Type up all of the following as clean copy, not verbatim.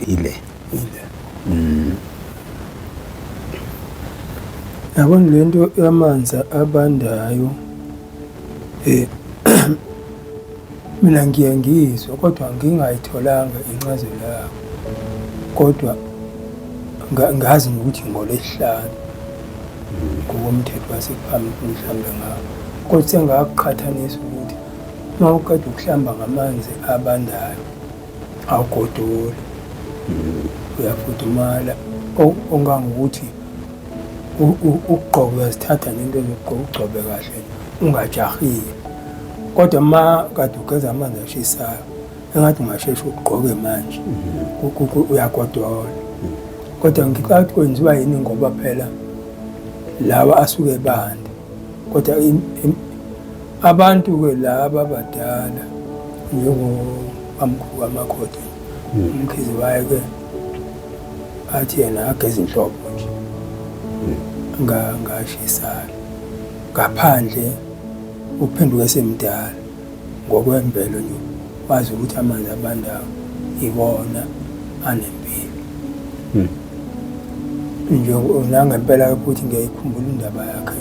ile. Yabona lento yamanzi abandayo mina ngiye ngizwe kodwa ngingayitholanga incazelo yayo, kodwa ngazi ukuthi ngoLwesihlanu ngokomthetho wasephambili mhlawumbe ngawo, kodwa sengakuqhathanisa ukuthi uma uqeda ukuhlamba ngamanzi abandayo awugodoli, uyafudumala, ongangokuthi ukugqoka uyazithatha nento zokugqoka ugcobe kahle ungajahile, kodwa ma kade ugeza amanzi ashisayo engathi ungasheshe ugqoke manje uyagodola. Kodwa ngicabanga kwenziwa yini ngoba phela lawa asuke bande, kodwa abantu-ke laba abadala njengomamkhulu kamakoti umkhize waye-ke athi yena ageza inhlobo nje ngashisayo ngaphandle uphenduke semdala ngokwemvelo nje wazi ukuthi amanzi abandayo iwona anempilo. Nje nangempela ukuthi ngiyayikhumbula indaba yakhe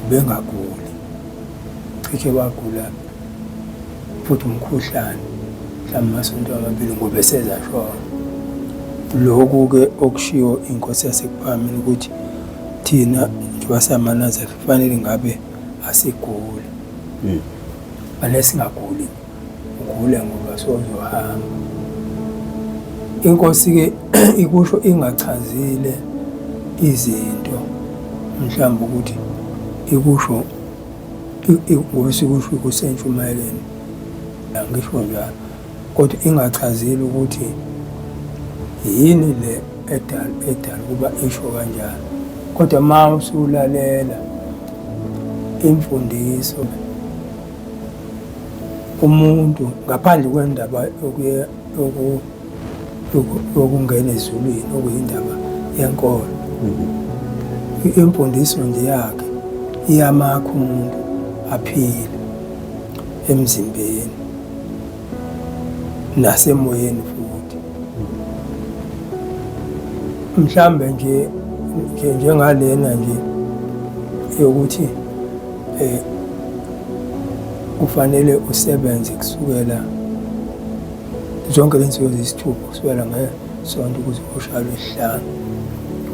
ubengaguli, cishe wagula futhi umkhuhlane mhlawumbe amasonto amabili ngoba eseza shona. Lokhu-ke okushiwo inkosi yaseKuphameni ukuthi thina njengoba samaNazaretha kufanele ngabe asiguli, fanele singaguli, ugule ngoba sozohamba. Inkosi-ke ikusho ingachazile izinto mhlawumbe ukuthi ikusho ngokusikusho kusentshumayeleni angisho njalo, kodwa ingachazile ukuthi yini le edala ukuba isho kanjalo. Kodwa ma usulalela imfundiso umuntu ngaphandle kwendaba yokungena ezulwini okuyindaba yenkolo, imfundiso nje yakhe iyamakha umuntu aphile emzimbeni nasemoyeni futhi. Mhlambe nje njengalena nje yokuthi kufanele usebenze kusukela zonke lensuku eziyisithupha kusukela ngesonto ukuze ushaya uLwesihlanu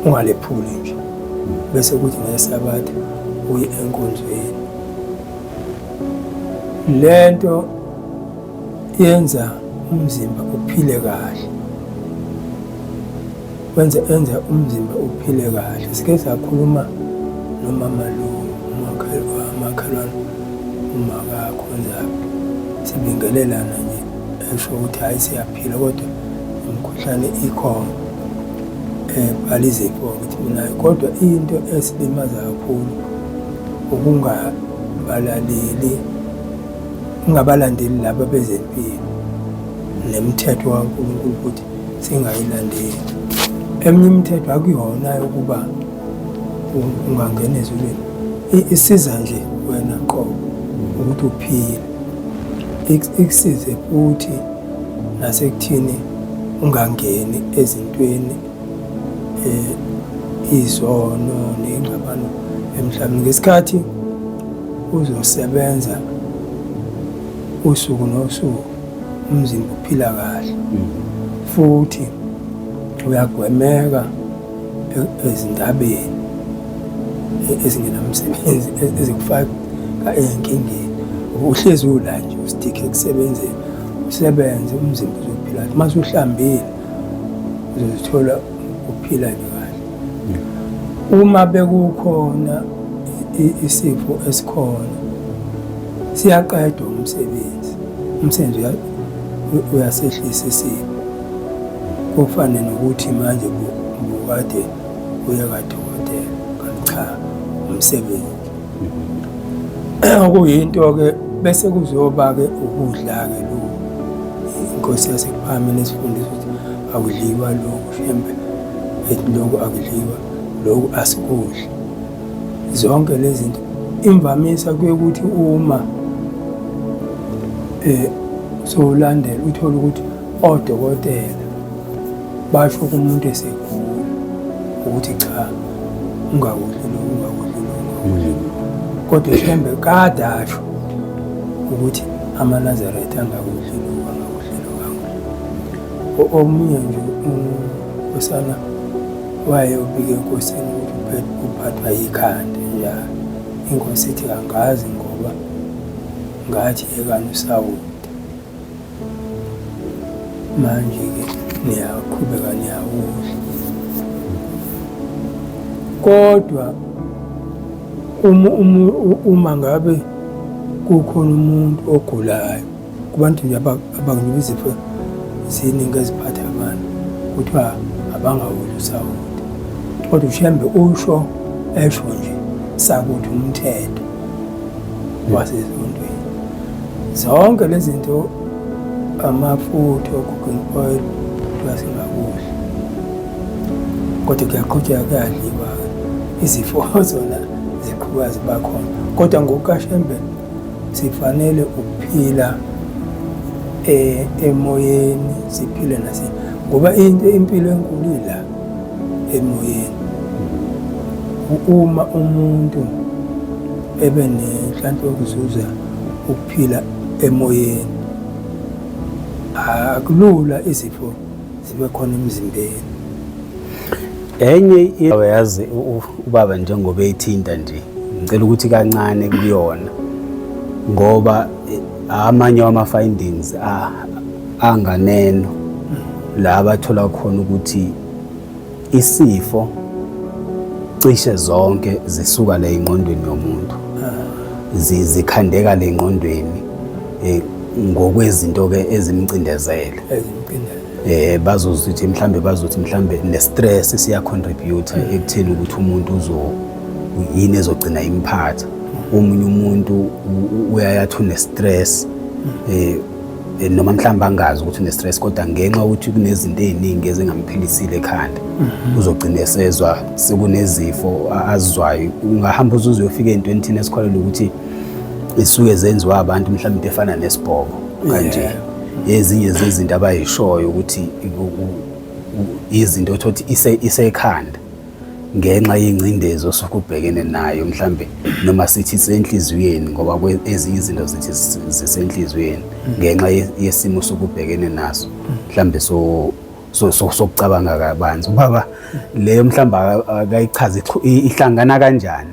ungalephuli nje, bese kuthi ngeSabatha uye enkonzweni. Lento yenza umzimba uphile kahle, enza umzimba uphile kahle. Sike sakhuluma nomama lo umakhelwane umakakhonzayo sibingelelana nje esho ukuthi hayi siyaphila kodwa imikhuhlane ikhona balizifo ukuthi minayo, kodwa into esilimaza kakhulu ungabalandeli laba bezempilo nemithetho kaNkulunkulu ukuthi singayilandeli. Eminye imithetho akuyona yokuba ungangena ezulwini, isiza nje wena qobo ukuthi uphile, ikusize futhi nasekuthini ungangeni ezintweni izono nengxabano emhlabeni. Ngesikhathi uzosebenza usuku nosuku umzimba uphila kahle futhi uyagwemeka ezindabeni ezingenamsebenzi ezikufaka enkingeni. Uhlezi ula nje ustikhe ekusebenzeni, usebenze umzimba uzophila. Mase uhlambile uzozithola uphila nje kahle. Uma bekukhona isifo esikhona siyaqedwa umsebenzi uyasehlisa isifo. Kufane nokuthi manje bukade uye kadokotela kanti cha umsebenzi. Okuyinto-ke bese kuzoba-ke ukudla-ke lokhu inkosi yaseKuphameni esifundisa ukuthi akudliwa lokhu, shembe ethi lokhu akudliwa, lokhu asikudli. Zonke lezi zinto imvamisa kuye ukuthi uma sowulandela uthola ukuthi odokotela basho kumuntu esegula ukuthi cha ungakudli kodwa mhlambe kade asho ukuthi amaNazaretha angakudli omunye nje unkosana wayobika enkosini ukuthi uphathwa yikhanda njalo. Inkosi ithi angazi ngoba ngathi yekani uSawoti manje-ke niyaqhubeka niyawudla. Kodwa uma ngabe kukhona umuntu ogulayo kubantu nje abangenye izifo ziningi eziphatha abantu kuthiwa abangawudli uSawoti, kodwa mhlambe usho esho nje sakuthi umthetho wasesontweni. Zonke lezi zinto amafutha o-cooking oil singakudli, kodwa kuyaqhutsheka kuyadliwa izifo zona ziqhubeka ziba khona. Kodwa ngokukaShembe sifanele ukuphila emoyeni siphile ngoba impilo enkulu ila emoyeni. Uma umuntu ebe nenhlanhla yokuzuza ukuphila emoyeni akulula izifo zibe khona emzimbeni. Enye yazi ubaba njengoba ethinta nje ngicela ukuthi kancane kuyona ngoba amanye wama-findings anganeno la abathola khona ukuthi isifo cishe zonke zisuka la engqondweni yomuntu, zikhandeka la engqondweni ngokwezinto ke ezimcindezela. Bazothi mhlambe ne-stress siya-contribute ekutheni ukuthi umuntu yini ezogcina imphatha. Omunye umuntu uyayathi une-stress noma mhlawumbe angazi ukuthi une-stress kodwa ngenxa ukuthi kunezinto ey'ningi ezingamphilisile ekhanda uzogcina esezwa sekunezifo azizwayo. Ungahamba uze uyofika ey'ntweni thina esikholelwa ukuthi isuke zenziwa abantu mhlawumbe into efana nesibhoko kanje. Ezinye zezinto abayishoyo ukuthi izinto othothi isekhanda ngenxa yengcindezi osuke ubhekene nayo mhlambe noma sithi senhliziyweni ngoba ezinye izinto zithi zisenhliziyweni ngenxa yesimo sokubhekene naso mhlambe sokucabanga kabanzi. Ubaba leyo mhlambe akayichaze ihlangana kanjani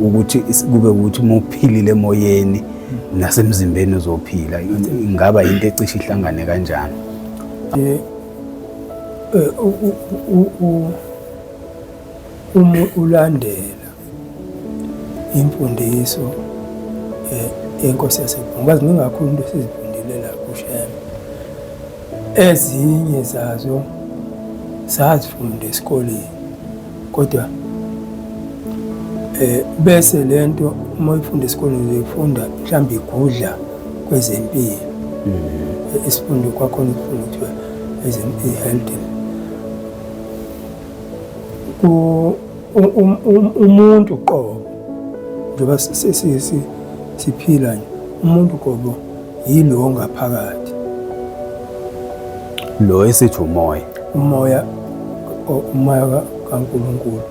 ukuthi kube ukuthi uma uphilile emoyeni nasemzimbeni uzophila, ingaba into ecishe ihlangane kanjani? Uma ulandela imfundiso yenkosi yaseBhunga ziningi kakhulu into esizifundile la kuShembe. Ezinye zazo sazifunda esikoleni kodwa bese lento uma uyifunda esikoleni uyifunda mhlawumbe igudla kwezempilo. Isifundo kwakhona ukufunda kuthiwa health. Umuntu qobo njengoba siphila nje, umuntu qobo yilo ngaphakathi lo esithi umoya kaNkulunkulu.